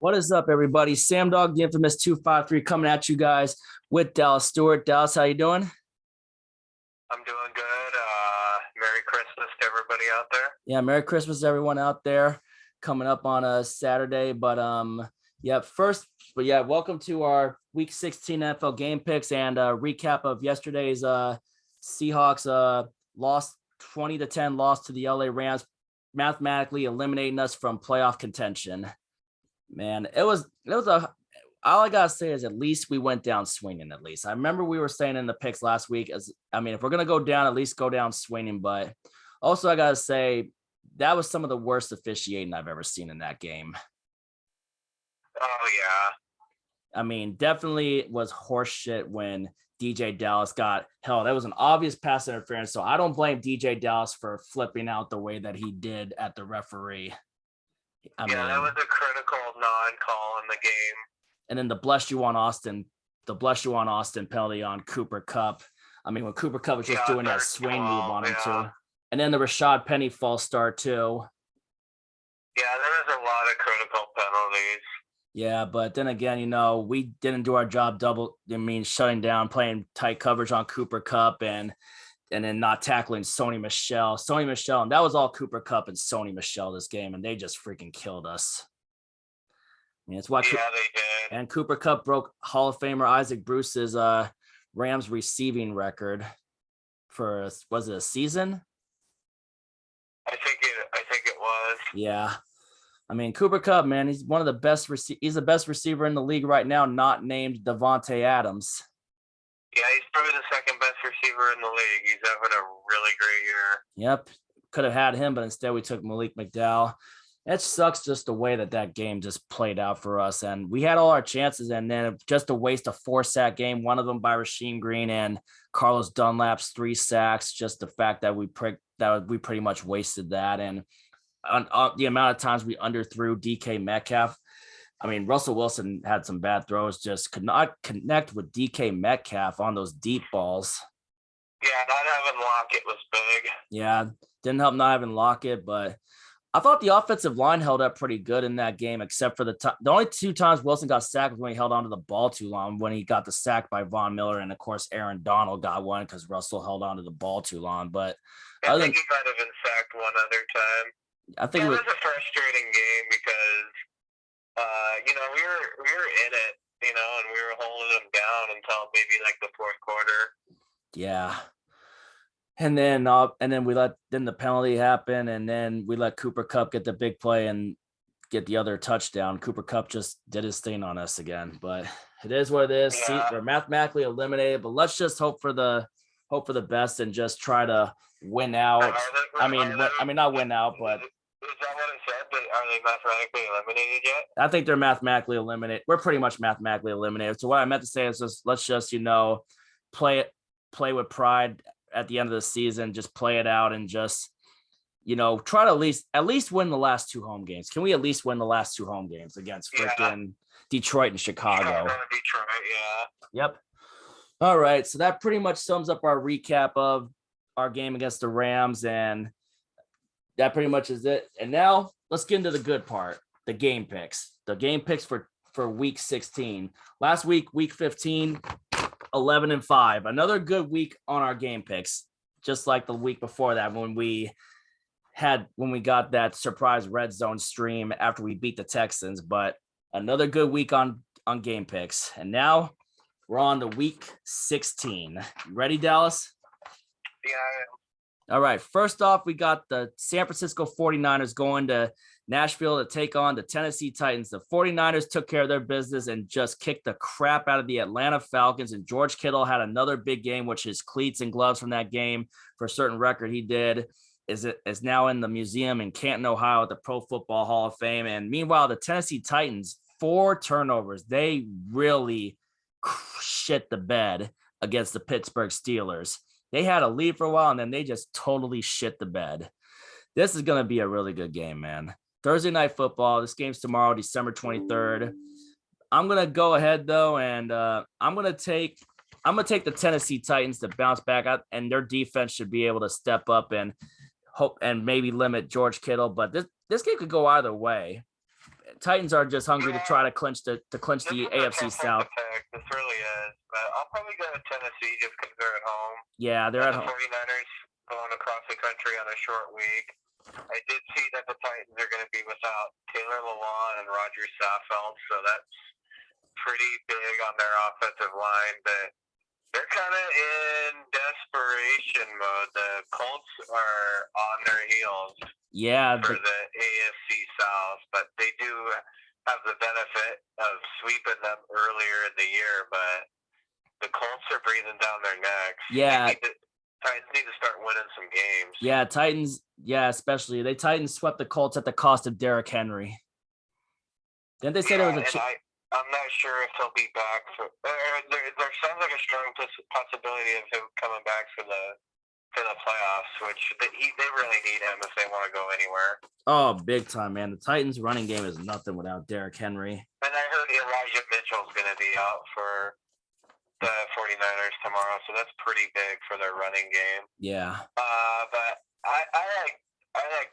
What is up, everybody? Sam Dog, the infamous 253, coming at you guys with Dallas Stewart. Dallas, how you doing? I'm doing good. Merry Christmas to everybody out there. Yeah, Merry Christmas to everyone out there. Coming up on a Saturday, but welcome to our Week 16 NFL game picks and recap of yesterday's Seahawks lost 20-10 loss to the LA Rams, mathematically eliminating us from playoff contention. Man, it was all I gotta say is at least we went down swinging. At least I remember we were saying in the picks last week, if we're gonna go down, at least go down swinging. But also I gotta say that was some of the worst officiating I've ever seen in that game. Oh yeah. I mean, definitely was horseshit when DJ Dallas got held. That was an obvious pass interference, so I don't blame DJ Dallas for flipping out the way that he did at the referee. That was a critical non-call in the game. And then the bless you on Austin penalty on Cooper Kupp. I mean, when Cooper Kupp was just doing that swing move on him too. And then the Rashad Penny false start too. Yeah, there was a lot of critical penalties. Yeah, but then again, we didn't do our job shutting down, playing tight coverage on Cooper Kupp and then not tackling Sony Michel. And that was all Cooper Kupp and Sony Michel this game, and they just freaking killed us. I mean, it's why they did. And Cooper Kupp broke Hall of Famer Isaac Bruce's Rams receiving record for, was it a season? I think it was. Yeah. I mean, Cooper Kupp, man, he's one of the best. He's the best receiver in the league right now, not named Devontae Adams. Yeah, he's probably the second best receiver in the league. He's having a really great year. Yep. Could have had him, but instead we took Malik McDowell. It sucks just the way that game just played out for us. And we had all our chances, and then just a waste of 4-sack game, one of them by Rasheem Green and Carlos Dunlap's 3 sacks. Just the fact that we pretty much wasted that. And on the amount of times we underthrew DK Metcalf. I mean, Russell Wilson had some bad throws, just could not connect with DK Metcalf on those deep balls. Yeah, not having Lockett was big. Yeah, didn't help not having Lockett, but I thought the offensive line held up pretty good in that game, except for the only 2 times Wilson got sacked was when he held onto the ball too long, when he got the sack by Von Miller, and of course Aaron Donald got one because Russell held onto the ball too long. But I think he might have been sacked one other time. I think it was a frustrating game because we were in it, and we were holding them down until maybe like the fourth quarter. Yeah. And then the penalty happen, and then we let Cooper Kupp get the big play and get the other touchdown. Cooper Kupp just did his thing on us again, but it is what it is. Yeah. See, we're mathematically eliminated, but let's just hope for the best and just try to win out. Not win out, but is that what it said? Are they mathematically eliminated yet? I think they're mathematically eliminated. We're pretty much mathematically eliminated. So what I meant to say is let's just play with pride at the end of the season. Just play it out and just try to at least win the last 2 home games. Can we at least win the last 2 home games against freaking Detroit and Chicago? Detroit, yeah. Yep. All right, so that pretty much sums up our recap of our game against the Rams, and that pretty much is it. And now let's get into the good part, the game picks. The game picks for Week 16. Last week, Week 15, 11-5. Another good week on our game picks, just like the week before that when we got that surprise red zone stream after we beat the Texans. But another good week on game picks. And now we're on to Week 16. You ready, Dallas? Yeah, I am. All right. First off, we got the San Francisco 49ers going to Nashville to take on the Tennessee Titans. The 49ers took care of their business and just kicked the crap out of the Atlanta Falcons. And George Kittle had another big game, which his cleats and gloves from that game, for a certain record he did, is now in the museum in Canton, Ohio at the Pro Football Hall of Fame. And meanwhile, the Tennessee Titans, 4 turnovers. They really shit the bed against the Pittsburgh Steelers. They had a lead for a while, and then they just totally shit the bed. This is going to be a really good game, man. Thursday Night Football. This game's tomorrow, December 23rd. I'm going to go ahead, though, and I'm going to take the Tennessee Titans to bounce back, and their defense should be able to step up and hope and maybe limit George Kittle. But this game could go either way. Titans are just hungry to try to clinch the This is a AFC tough South. one to pick. This really is. But I'll probably go to Tennessee just because they're at home. Yeah, they're at The home. 49ers going across the country on a short week. I did see that the Titans are going to be without Taylor Lewan and Roger Saffold, so that's pretty big on their offensive line. But they're kind of in desperation mode. The Colts are on their heels for the AFC South, but they do have the benefit of sweeping them earlier in the year. But the Colts are breathing down their necks. Yeah. Titans need to start winning some games. Yeah, Titans. Yeah, especially Titans swept the Colts at the cost of Derrick Henry. Didn't they say there was a? I'm not sure if he'll be back. There sounds like a strong possibility of him coming back for the playoffs, which they really need him if they want to go anywhere. Oh, big time, man! The Titans' running game is nothing without Derrick Henry. And I heard Elijah Mitchell's going to be out for the 49ers tomorrow, so that's pretty big for their running game. Yeah. But I like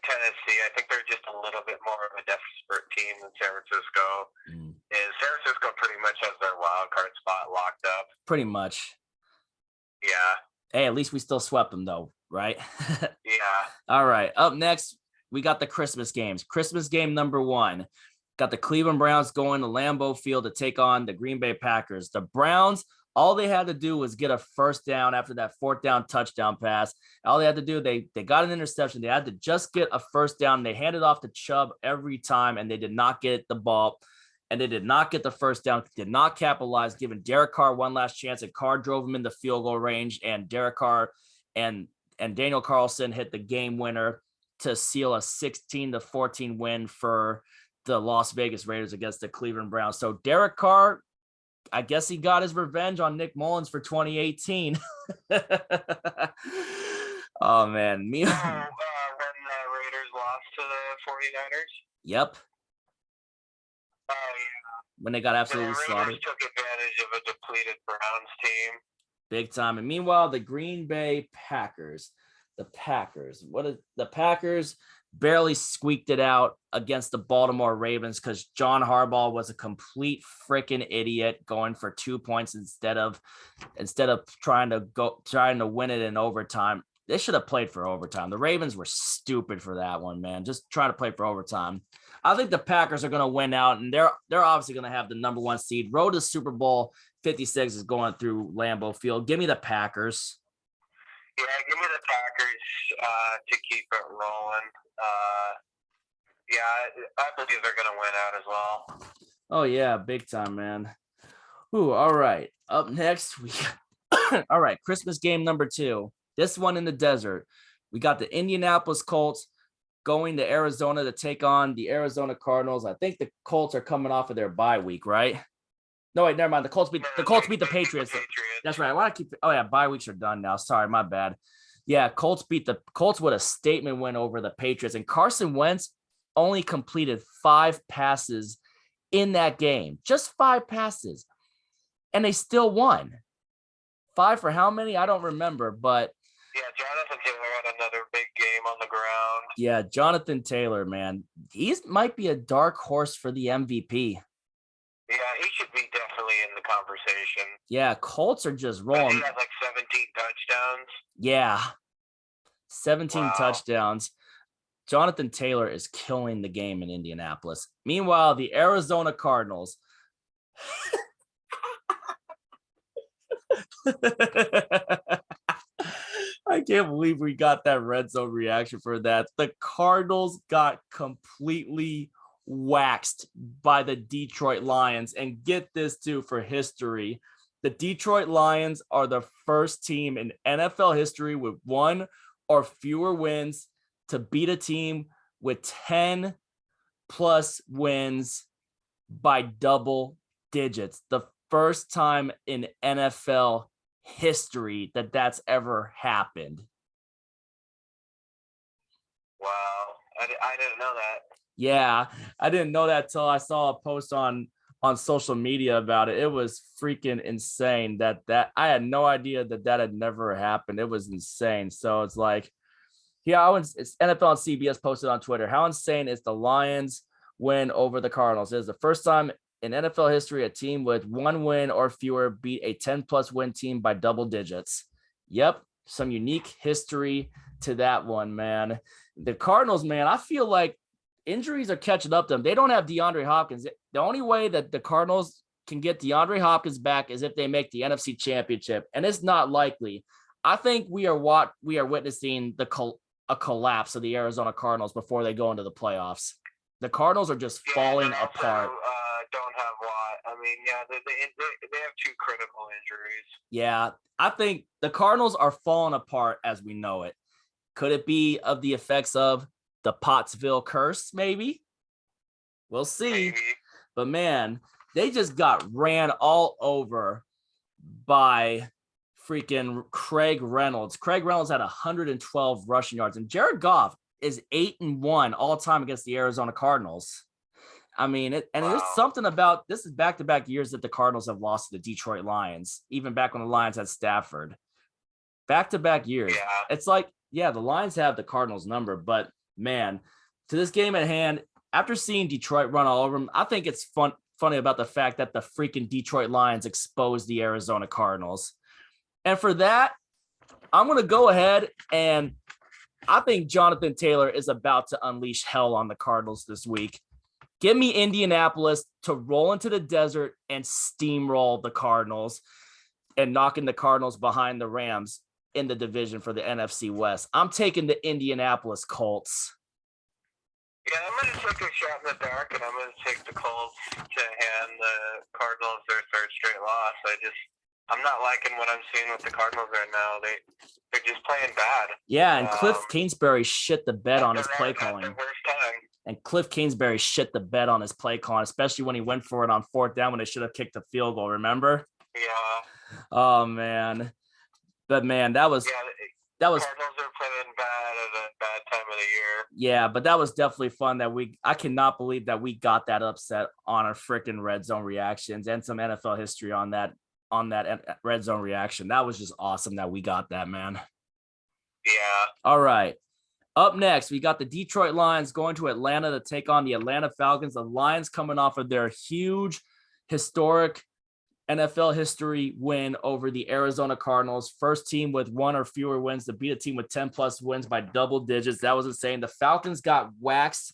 Tennessee. I think they're just a little bit more of a desperate team than San Francisco. And San Francisco pretty much has their wild card spot locked up. Pretty much. Yeah. Hey, at least we still swept them though, right? Yeah. All right. Up next, we got the Christmas games. Christmas game number 1. Got the Cleveland Browns going to Lambeau Field to take on the Green Bay Packers. The Browns, all they had to do was get a first down after that 4th down touchdown pass. All they had to do, they got an interception. They had to just get a first down. They handed off to Chubb every time, and they did not get the ball. And they did not get the first down, did not capitalize, giving Derek Carr one last chance. And Carr drove him into field goal range, and Derek Carr and Daniel Carlson hit the game winner to seal a 16-14 win for the Las Vegas Raiders against the Cleveland Browns. So Derek Carr, I guess he got his revenge on Nick Mullins for 2018. Oh, man. When the Raiders lost to the 49ers? Yep. Oh, yeah. When they got absolutely slaughtered. The Raiders took advantage of a depleted Browns team. Big time. And meanwhile, the Green Bay Packers. The Packers barely squeaked it out against the Baltimore Ravens because John Harbaugh was a complete freaking idiot going for 2 points instead of trying to win it in overtime. They should have played for overtime. The Ravens were stupid for that one, man. Just trying to play for overtime. I think the Packers are going to win out, and they're obviously going to have the number 1 seed. Road to Super Bowl 56 is going through Lambeau Field. Give me the Packers. Yeah, give me the Packers to keep it rolling. Yeah, I believe they're going to win out as well. Oh, yeah, big time, man. Ooh, all right. Up next, all right, Christmas game number 2. This one in the desert. We got the Indianapolis Colts going to Arizona to take on the Arizona Cardinals. I think the Colts are coming off of their bye week, right? No, wait, never mind. The Colts beat the Patriots. That's right. I want to keep. Oh yeah, bye weeks are done now. Sorry, my bad. Yeah, Colts with a statement win over the Patriots, and Carson Wentz only completed 5 passes in that game. Just 5 passes, and they still won. 5 for how many? I don't remember, but yeah, Jonathan Taylor had another big game on the ground. Yeah, Jonathan Taylor, man, he might be a dark horse for the MVP. Yeah, he should be definitely in the conversation. Yeah, Colts are just rolling. He has like 17 touchdowns. Yeah, 17 touchdowns. Jonathan Taylor is killing the game in Indianapolis. Meanwhile, the Arizona Cardinals. I can't believe we got that red zone reaction for that. The Cardinals got completely waxed by the Detroit Lions. And get this too, for history, the Detroit Lions are the first team in NFL history with 1 or fewer wins to beat a team with 10 plus wins by double digits. The first time in NFL history that's ever happened. Wow. I didn't know that. Yeah, I didn't know that till I saw a post on social media about it. It was freaking insane that I had no idea that had never happened. It was insane. So it's like, yeah, it's NFL and CBS posted on Twitter. How insane is the Lions win over the Cardinals. It is the first time in NFL history a team with 1 win or fewer beat a 10-plus win team by double digits. Yep, some unique history to that one, man. The Cardinals, man, I feel like injuries are catching up to them. They don't have DeAndre Hopkins. The only way that the Cardinals can get DeAndre Hopkins back is if they make the NFC Championship, and it's not likely. I think we are witnessing a collapse of the Arizona Cardinals before they go into the playoffs. The Cardinals are just falling apart. Don't have Watt. I mean, yeah, they have 2 critical injuries. Yeah, I think the Cardinals are falling apart as we know it. Could it be of the effects of the Pottsville curse? Maybe. We'll see. Maybe. But man, they just got ran all over by freaking Craig Reynolds. Craig Reynolds had 112 rushing yards, and Jared Goff is 8-1 all time against the Arizona Cardinals. I mean, there's something about this is back-to-back years that the Cardinals have lost to the Detroit Lions, even back when the Lions had Stafford. Back-to-back years. Yeah. It's like, yeah, the Lions have the Cardinals number, but man, to this game at hand, after seeing Detroit run all over them, I think it's funny about the fact that the freaking Detroit Lions exposed the Arizona Cardinals. And for that, I'm going to go ahead and I think Jonathan Taylor is about to unleash hell on the Cardinals this week. Give me Indianapolis to roll into the desert and steamroll the Cardinals and knocking the Cardinals behind the Rams in the division for the NFC West. I'm taking the Indianapolis Colts. Yeah, I'm going to take a shot in the dark, and I'm going to take the Colts to hand the Cardinals their 3rd straight loss. I'm not liking what I'm seeing with the Cardinals right now. They're just playing bad. Yeah, and Cliff Kingsbury shit the bed on his play calling. That's the worst time. And Cliff Kingsbury shit the bed on his play calling, especially when he went for it on 4th down when they should have kicked the field goal, remember? Yeah. Oh, man. But, man, that was Cardinals are playing bad at a bad time of the year. Yeah, but that was definitely fun I cannot believe that we got that upset on our freaking red zone reactions and some NFL history on that red zone reaction. That was just awesome that we got that, man. Yeah. All right. Up next, we got the Detroit Lions going to Atlanta to take on the Atlanta Falcons. The Lions coming off of their huge, historic NFL history win over the Arizona Cardinals. First team with 1 or fewer wins to beat a team with 10-plus wins by double digits. That was insane. The Falcons got waxed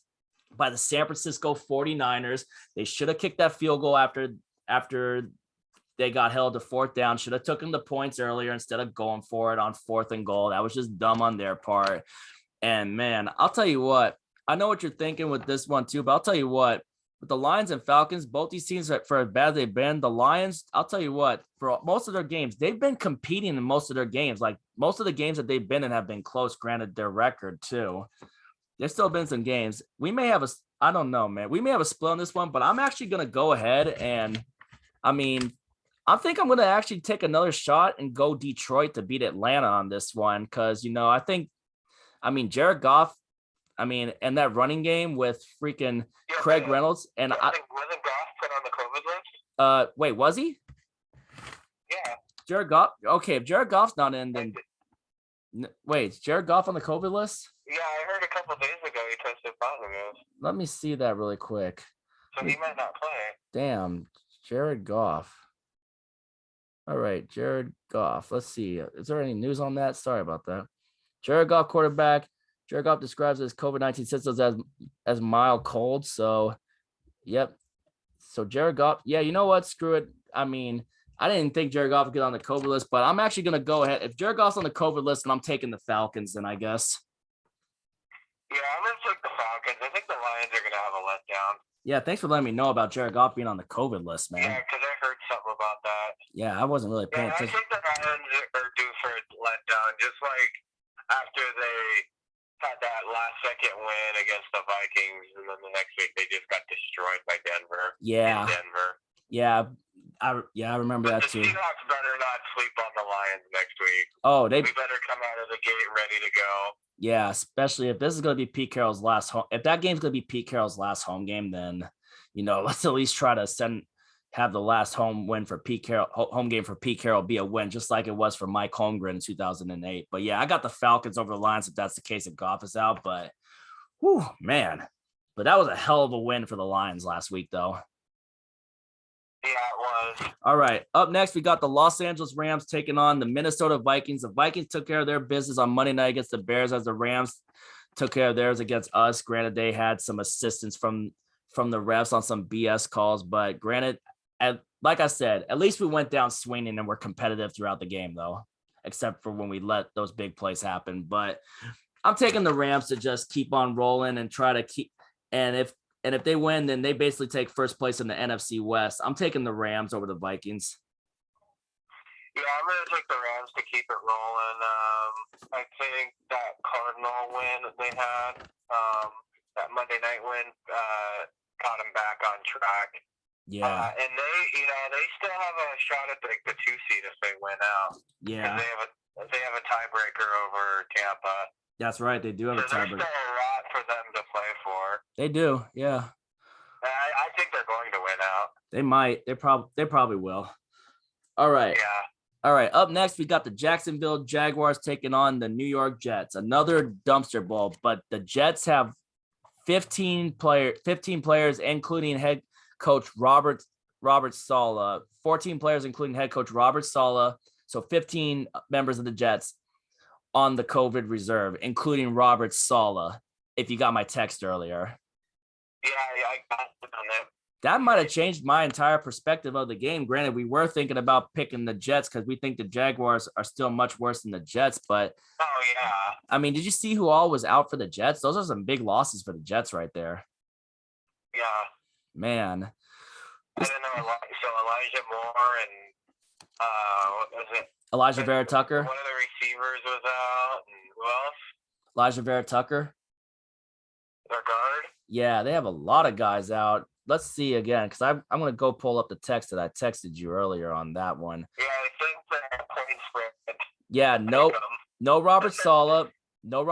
by the San Francisco 49ers. They should have kicked that field goal after they got held to 4th down. Should have taken the points earlier instead of going for it on 4th and goal. That was just dumb on their part. And, man, I'll tell you what. I know what you're thinking with this one, too, but I'll tell you what. With the Lions and Falcons, both these teams, for as bad as they've been, the Lions, I'll tell you what, for most of their games, they've been competing in most of their games. Like, most of the games that they've been in have been close, granted their record, too. There's still been some games. We may have I don't know, man. We may have a split on this one, but I'm actually going to go ahead and, I think I'm going to actually take another shot and go Detroit to beat Atlanta on this one because, Jared Goff, and that running game with freaking Craig Reynolds. And wasn't Goff put on the COVID list? Wait, was he? Yeah. Jared Goff. Okay, if Jared Goff's not in, then wait, is Jared Goff on the COVID list? Yeah, I heard a couple of days ago he tested positive. Let me see that really quick. So he might not play. Damn, Jared Goff. All right, Jared Goff. Let's see. Is there any news on that? Sorry about that. Jared Goff, quarterback. Jared Goff describes his COVID-19 symptoms as mild cold. So, yep. So Jared Goff, yeah, you know what? Screw it. I didn't think Jared Goff would get on the COVID list, but I'm actually going to go ahead. If Jared Goff's on the COVID list, then I'm taking the Falcons then, I guess. Yeah, I'm going to take the Falcons. I think the Lions are going to have a letdown. Yeah, thanks for letting me know about Jared Goff being on the COVID list, man. Yeah, because I heard something about that. Yeah, I wasn't really paying attention. I think the Lions are due for a letdown, just like after they had that last-second win against the Vikings, and then the next week they just got destroyed by Denver. Yeah. In Denver. Yeah, I remember that too. The Seahawks better not sleep on the Lions next week. Oh, we better come out of the gate ready to go. Yeah, especially if this is going to be Pete Carroll's last home. If that game's going to be Pete Carroll's last home game, then let's at least try to have the last home game for Pete Carroll be a win, just like it was for Mike Holmgren in 2008. But yeah, I got the Falcons over the Lions if that's the case if Goff is out. But, whew, man, But that was a hell of a win for the Lions last week, though. Yeah, it was. All right. Up next, we got the Los Angeles Rams taking on the Minnesota Vikings. The Vikings took care of their business on Monday night against the Bears, as the Rams took care of theirs against us. Granted, they had some assistance from the refs on some BS calls, but granted, like I said, at least we went down swinging and were competitive throughout the game, though, except for when we let those big plays happen. But I'm taking the Rams to just keep on rolling and try to keep. And if they win, then they basically take first place in the NFC West. I'm taking the Rams over the Vikings. Yeah, I'm going to take the Rams to keep it rolling. I think that Cardinal win that they had, that Monday night win, got them back on track. Yeah. And they still have a shot at the 2 seed if they win out. Yeah. They have a tiebreaker over Tampa. That's right. They do have a tiebreaker. There's still a lot for them to play for. They do. Yeah. I think they're going to win out. They might. They probably will. All right. Yeah. All right. Up next, we got the Jacksonville Jaguars taking on the New York Jets. Another dumpster bowl, but the Jets have 15 players, including head coach Robert Saleh. 14 players, including head coach Robert Saleh. So 15 members of the Jets on the COVID reserve, including Robert Saleh. If you got my text earlier. Yeah, I got it on that. That might have changed my entire perspective of the game. Granted, we were thinking about picking the Jets because we think the Jaguars are still much worse than the Jets. But, oh, yeah. I mean, did you see who all was out for the Jets? Those are some big losses for the Jets right there. Yeah. Man. I don't know. So Elijah Moore and what was it? Elijah Vera Tucker. One of the receivers was out. And who else? Elijah Vera Tucker. Their guard? Yeah, they have a lot of guys out. Let's see again, because I'm going to go pull up the text that I texted you earlier on that one. Yeah, I think the point spread. Yeah, no Robert Saleh, no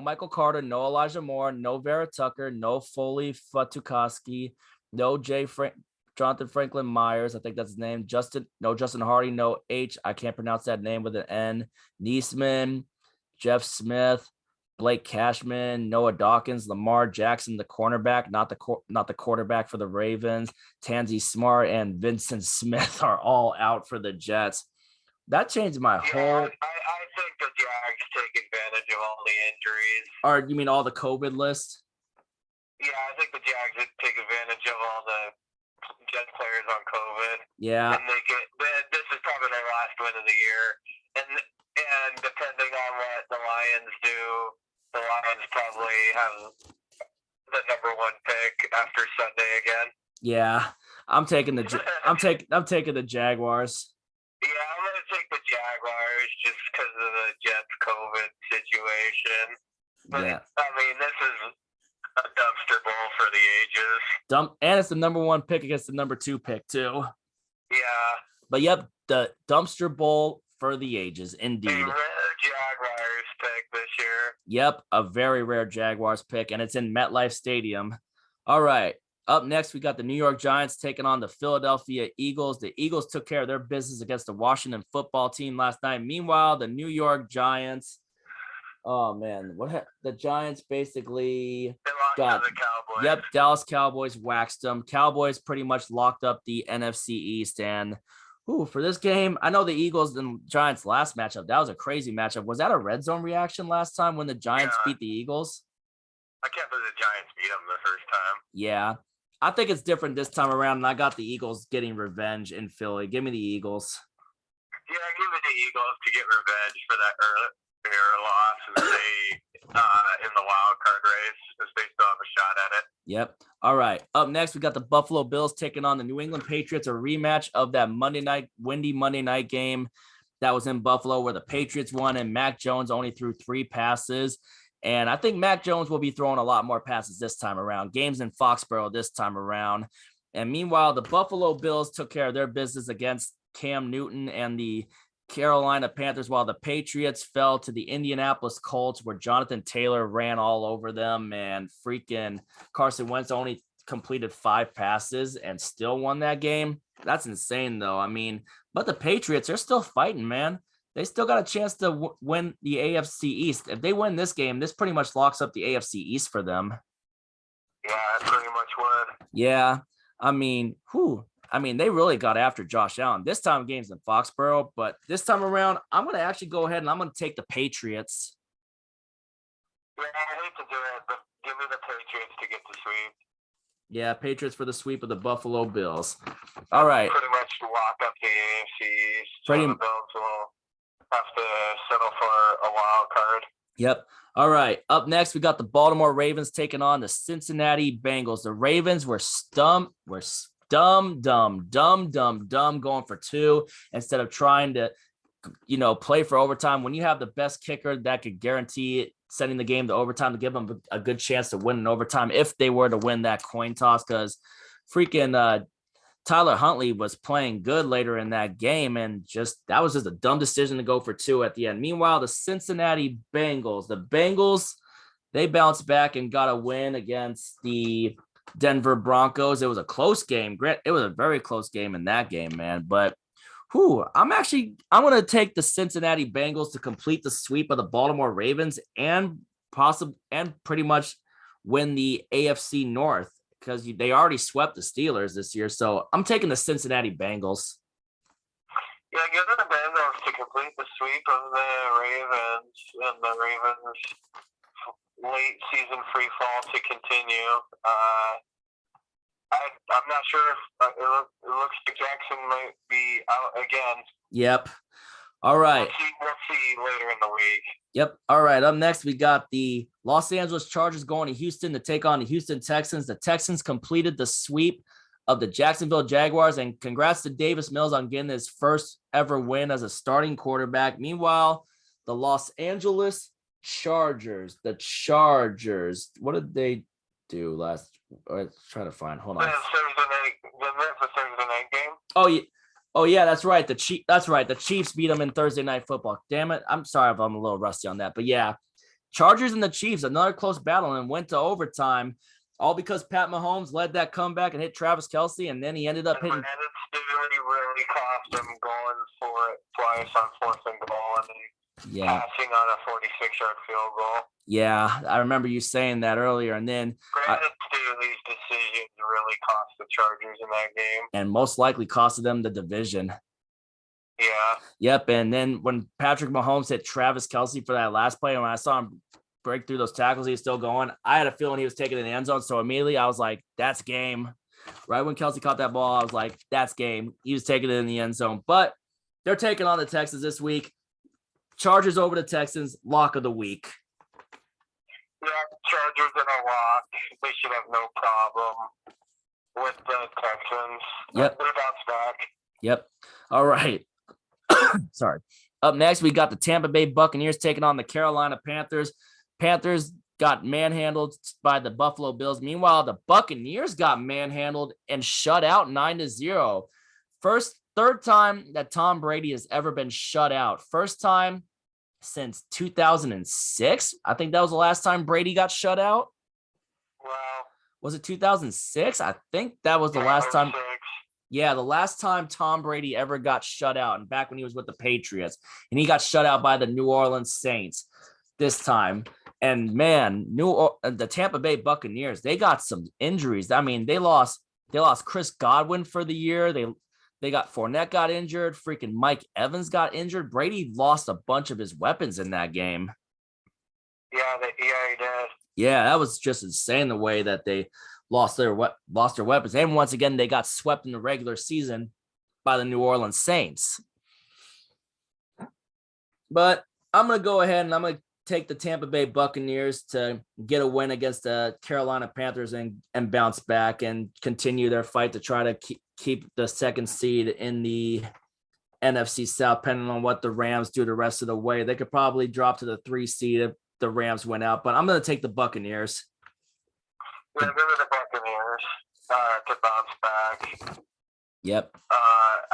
Michael Carter, no Elijah Moore, no Vera Tucker, no Foley Fatukowski, no Jonathan Franklin Myers, I think that's his name. Justin Hardy, no H, I can't pronounce that name with an N. Neesman, Jeff Smith, Blake Cashman, Noah Dawkins, Lamar Jackson, the cornerback, not the quarterback for the Ravens, Tansy Smart, and Vincent Smith are all out for the Jets. That changed my whole. I think the Jags take advantage of all the injuries. Or you mean all the COVID list? Yeah, I think the Jags take advantage of all the Jets players on COVID. Yeah. And this is probably their last win of the year. And depending on what the Lions do, the Lions probably have the number 1 pick after Sunday again. Yeah, I'm taking the Jaguars. Yeah, I'm going to take the Jaguars just because of the Jets COVID situation. But, yeah. I mean, this is a dumpster bowl for the ages. And it's the number 1 pick against the number 2 pick, too. Yeah. But, yep, the dumpster bowl for the ages, indeed. A rare Jaguars pick this year. Yep, a very rare Jaguars pick, and it's in MetLife Stadium. All right. Up next, we got the New York Giants taking on the Philadelphia Eagles. The Eagles took care of their business against the Washington football team last night. Meanwhile, the New York Giants, oh man, the Giants basically got the Cowboys. Yep, Dallas Cowboys waxed them. Cowboys pretty much locked up the NFC East. And for this game, I know the Eagles and Giants last matchup, that was a crazy matchup. Was that a red zone reaction last time when the Giants beat the Eagles? I can't believe the Giants beat them the first time. Yeah. I think it's different this time around, and I got the Eagles getting revenge in Philly. Give me the Eagles. Yeah, give me the Eagles to get revenge for that earlier loss and stay in the wild card race because they still have a shot at it. Yep. All right. Up next, we got the Buffalo Bills taking on the New England Patriots, a rematch of that windy Monday night game that was in Buffalo where the Patriots won and Mac Jones only threw 3 passes. And I think Mac Jones will be throwing a lot more passes this time around. Games in Foxborough this time around. And meanwhile, the Buffalo Bills took care of their business against Cam Newton and the Carolina Panthers, while the Patriots fell to the Indianapolis Colts, where Jonathan Taylor ran all over them, and freaking Carson Wentz only completed 5 passes and still won that game. That's insane, though. I mean, but the Patriots are still fighting, man. They still got a chance to win the AFC East. If they win this game, this pretty much locks up the AFC East for them. Yeah, I pretty much would. Yeah. I mean, they really got after Josh Allen. This time game's in Foxborough, but this time around, I'm going to actually go ahead and I'm going to take the Patriots. Yeah, I hate to do it, but give me the Patriots to get the sweep. Yeah, Patriots for the sweep of the Buffalo Bills. All right. Pretty much lock up the AFC. So Pretty- the Bills will have to settle for a wild card. Yep. All right. Up next, we got the Baltimore Ravens taking on the Cincinnati Bengals. The Ravens were dumb, going for two instead of trying to, play for overtime. When you have the best kicker that could guarantee sending the game to overtime to give them a good chance to win in overtime if they were to win that coin toss, because freaking Tyler Huntley was playing good later in that game, and that was just a dumb decision to go for two at the end. Meanwhile, the Cincinnati Bengals, they bounced back and got a win against the Denver Broncos. It was a close game. It was a very close game in that game, man. But I'm going to take the Cincinnati Bengals to complete the sweep of the Baltimore Ravens and pretty much win the AFC North, because they already swept the Steelers this year. So I'm taking the Cincinnati Bengals. Yeah, give the Bengals to complete the sweep of the Ravens and the Ravens' late season free fall to continue. I'm not sure if it looks like Jackson might be out again. Yep. All right. We'll see later in the week. Yep. All right. Up next, we got the Los Angeles Chargers going to Houston to take on the Houston Texans. The Texans completed the sweep of the Jacksonville Jaguars, and congrats to Davis Mills on getting his first ever win as a starting quarterback. Meanwhile, the Los Angeles Chargers, what did they do last? Let's try to find. Hold on. The Thursday night game. Oh yeah, that's right. The Chiefs beat them in Thursday Night Football. Damn it. I'm sorry if I'm a little rusty on that. But yeah, Chargers and the Chiefs, another close battle, and went to overtime, all because Pat Mahomes led that comeback and hit Travis Kelce, and then he ended up hitting. And it really cost him going for it twice on 4th and goal, and then passing on a 46-yard field goal. Yeah, I remember you saying that earlier. And then Staley's decision really cost the Chargers in that game. And most likely costed them the division. Yeah. Yep. And then when Patrick Mahomes hit Travis Kelce for that last play, and when I saw him break through those tackles, he was still going. I had a feeling he was taking it in the end zone. So immediately I was like, that's game. Right when Kelce caught that ball, I was like, that's game. He was taking it in the end zone. But they're taking on the Texans this week. Chargers over the Texans, lock of the week. Yeah, Chargers in a lock. They should have no problem with the Texans. Yep. They're bounced back. Yep. All right. Sorry. Up next, we got the Tampa Bay Buccaneers taking on the Carolina Panthers. Panthers got manhandled by the Buffalo Bills. Meanwhile, the Buccaneers got manhandled and shut out 9-0. Third time that Tom Brady has ever been shut out. First time since 2006. I think that was the last time Brady got shut out. Wow. Was it 2006? I think that was the last time. Yeah, the last time Tom Brady ever got shut out, and back when he was with the Patriots, and he got shut out by the New Orleans Saints this time. And man, the Tampa Bay Buccaneers, they got some injuries. I mean, they lost Chris Godwin for the year. They got Fournette got injured. Freaking Mike Evans got injured. Brady lost a bunch of his weapons in that game. Yeah, he did. Yeah, that was just insane the way that they lost their weapons. And once again, they got swept in the regular season by the New Orleans Saints. But I'm going to go ahead and I'm going to take the Tampa Bay Buccaneers to get a win against the Carolina Panthers and bounce back and continue their fight to try to keep the second seed in the NFC South, depending on what the Rams do the rest of the way. They could probably drop to the 3 seed if the Rams went out, but I'm going to take the Buccaneers. Yeah, give me the Buccaneers to bounce back. Yep.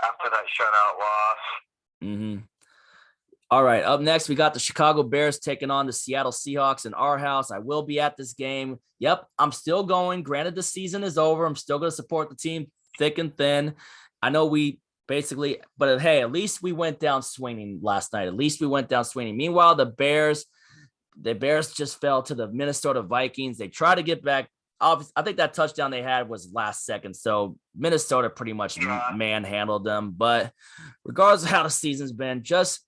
After that shutout loss. Mm-hmm. All right, up next, we got the Chicago Bears taking on the Seattle Seahawks in our house. I will be at this game. Yep, I'm still going. Granted, the season is over. I'm still going to support the team thick and thin. I know but hey, at least we went down swinging last night. At least we went down swinging. Meanwhile, the Bears just fell to the Minnesota Vikings. They tried to get back obviously, I think that touchdown they had was last second. So Minnesota pretty much manhandled them. But regardless of how the season's been, just,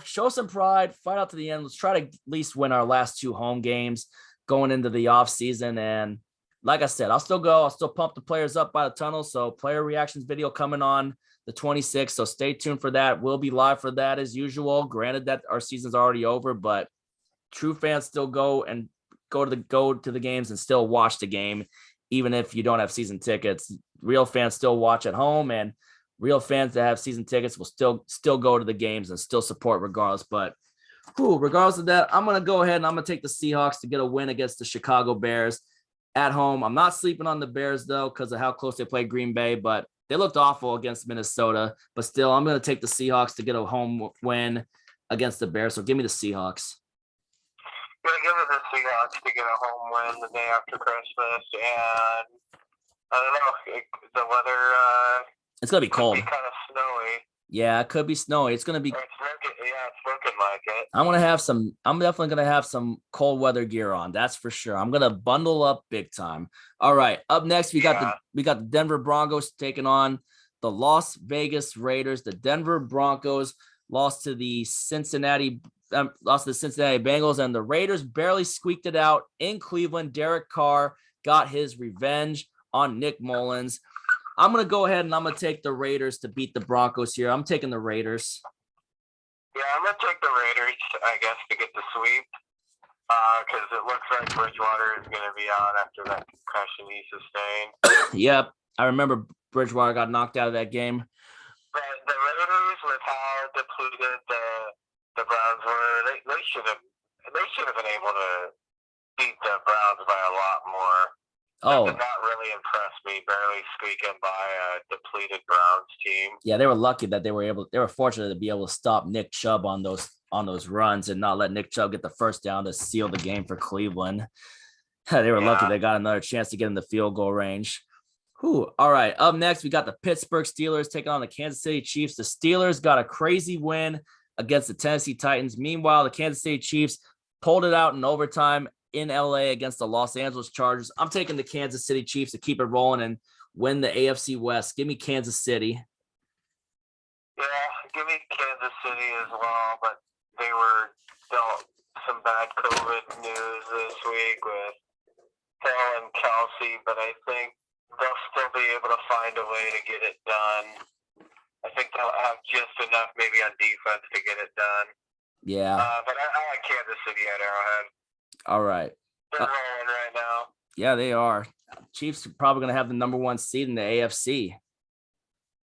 show some pride, fight out to the end. Let's try to at least win our last 2 home games going into the offseason. And like I said, I'll still pump the players up by the tunnel. So player reactions video coming on the 26th. So stay tuned for that. We'll be live for that as usual. Granted that our season's already over, but true fans still go to the games and still watch the game, even if you don't have season tickets. Real fans still watch at home, and real fans that have season tickets will still go to the games and still support regardless. But regardless of that, I'm going to go ahead and I'm going to take the Seahawks to get a win against the Chicago Bears at home. I'm not sleeping on the Bears, though, because of how close they played Green Bay, but they looked awful against Minnesota. But still, I'm going to take the Seahawks to get a home win against the Bears. So give me the Seahawks. Gonna give it the Seahawks to get a home win the day after Christmas, and I don't know, the weather. It's gonna be cold. Be kind of snowy. Yeah, it could be snowy. It's gonna be. It's looking like it. I'm definitely gonna have some cold weather gear on. That's for sure. I'm gonna bundle up big time. All right. Up next, we got the Denver Broncos taking on the Las Vegas Raiders. The Denver Broncos lost to the Cincinnati Bengals, and the Raiders barely squeaked it out in Cleveland. Derek Carr got his revenge on Nick Mullins. I'm going to go ahead and I'm going to take the Raiders to beat the Broncos here. I'm taking the Raiders. Yeah, I'm going to take the Raiders, I guess, to get the sweep, because it looks like Bridgewater is going to be out after that concussion he sustained. Yep, I remember Bridgewater got knocked out of that game. But the Raiders, with how depleted the Browns were, they should have been able to beat the Browns by a lot more. Oh, that did not really impress me. Barely squeaking by a depleted Browns team. Yeah, they were lucky that they were fortunate to be able to stop Nick Chubb on those runs and not let Nick Chubb get the first down to seal the game for Cleveland. They were lucky they got another chance to get in the field goal range. All right. Up next, we got the Pittsburgh Steelers taking on the Kansas City Chiefs. The Steelers got a crazy win against the Tennessee Titans. Meanwhile, the Kansas City Chiefs pulled it out in overtime in LA against the Los Angeles Chargers. I'm taking the Kansas City Chiefs to keep it rolling and win the AFC West. Give me Kansas City. Yeah, give me Kansas City as well, but they were dealt some bad COVID news this week with Hill and Kelsey, but I think they'll still be able to find a way to get it done. I think they'll have just enough maybe on defense to get it done. Yeah. But I like Kansas City at Arrowhead. All right. They're rolling right now. Yeah, they are. Chiefs are probably going to have the number 1 seed in the AFC.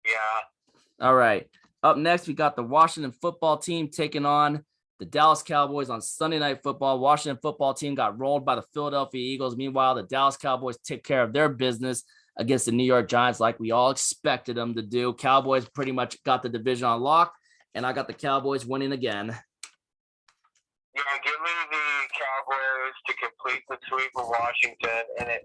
Yeah. All right. Up next, we got the Washington football team taking on the Dallas Cowboys on Sunday Night Football. Washington football team got rolled by the Philadelphia Eagles. Meanwhile, the Dallas Cowboys took care of their business against the New York Giants like we all expected them to do. Cowboys pretty much got the division on lock, and I got the Cowboys winning again. Yeah, give me the Cowboys to complete the sweep of Washington, and a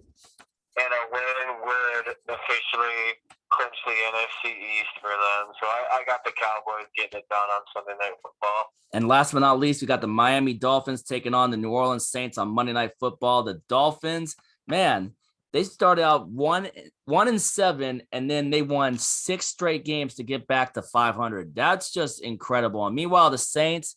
win would officially clinch the NFC East for them. So I got the Cowboys getting it done on Sunday Night Football. And last but not least, we got the Miami Dolphins taking on the New Orleans Saints on Monday Night Football. The Dolphins, man, they started out 1-7, and then they won 6 straight games to get back to 500. That's just incredible. And meanwhile, the Saints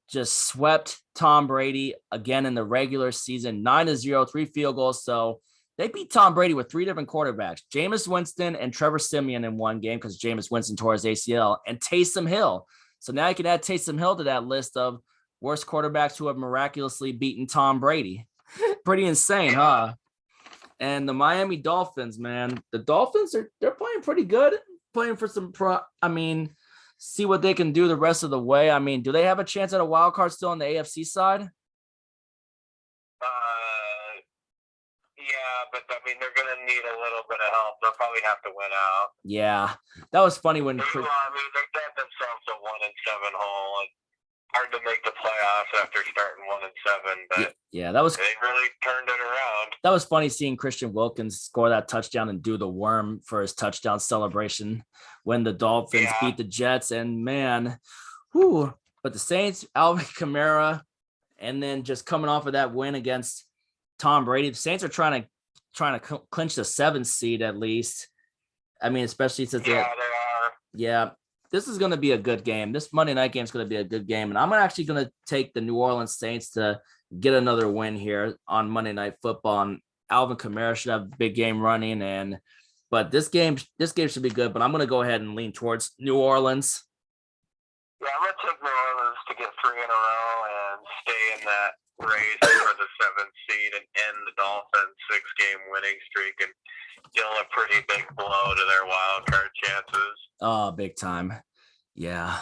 just swept Tom Brady again in the regular season, 9-0, 3 field goals. So they beat Tom Brady with 3 different quarterbacks, Jameis Winston and Trevor Siemian in one game because Jameis Winston tore his ACL, and Taysom Hill. So now you can add Taysom Hill to that list of worst quarterbacks who have miraculously beaten Tom Brady. Pretty insane, huh? And the Miami Dolphins, man, the Dolphins they're playing pretty good, playing for some see what they can do the rest of the way. I mean, do they have a chance at a wild card still on the AFC side? Yeah, but I mean, they're going to need a little bit of help. They'll probably have to win out. Yeah, that was funny when. They got themselves a 1-7 hole. It's hard to make the playoffs after starting 1-7, but yeah, that was. They really turned it around. That was funny seeing Christian Wilkins score that touchdown and do the worm for his touchdown celebration when the Dolphins beat the Jets. And man, but the Saints, Alvin Kamara, and then just coming off of that win against Tom Brady. The Saints are trying to clinch the 7th seed at least. I mean, especially since they are. Yeah, this is going to be a good game. This Monday night game is going to be a good game, and I'm actually going to take the New Orleans Saints to get another win here on Monday Night Football. And Alvin Kamara should have a big game running, but this game should be good. But I'm going to go ahead and lean towards New Orleans. Yeah, I'm going to take New Orleans to get 3 in a row and stay in that race for the 7th seed and end the Dolphins' 6-game winning streak and deal a pretty big blow to their wild card chances. Oh, big time. Yeah.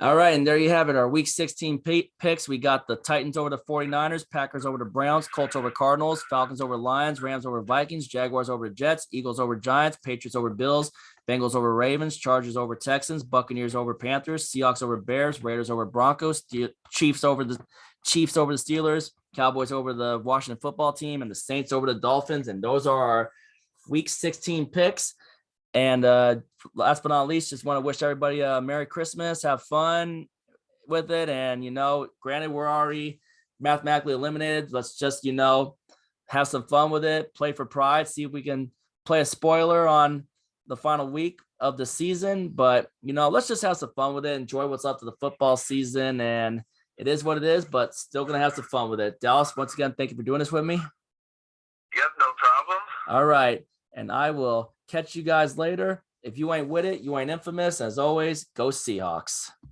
All right, and there you have it, our Week 16 picks. We got the Titans over the 49ers, Packers over the Browns, Colts over Cardinals, Falcons over Lions, Rams over Vikings, Jaguars over Jets, Eagles over Giants, Patriots over Bills, Bengals over Ravens, Chargers over Texans, Buccaneers over Panthers, Seahawks over Bears, Raiders over Broncos, Chiefs over the Steelers, Cowboys over the Washington football team, and the Saints over the Dolphins. And those are our Week 16 picks. And last but not least, just want to wish everybody a Merry Christmas. Have fun with it. And, granted, we're already mathematically eliminated. Let's just, have some fun with it. Play for pride. See if we can play a spoiler on the final week of the season. But, let's just have some fun with it. Enjoy what's up to the football season. And it is what it is, but still going to have some fun with it. Dallas, once again, thank you for doing this with me. Yep, no problem. All right. And I will catch you guys later. If you ain't with it, you ain't infamous. As always, go Seahawks.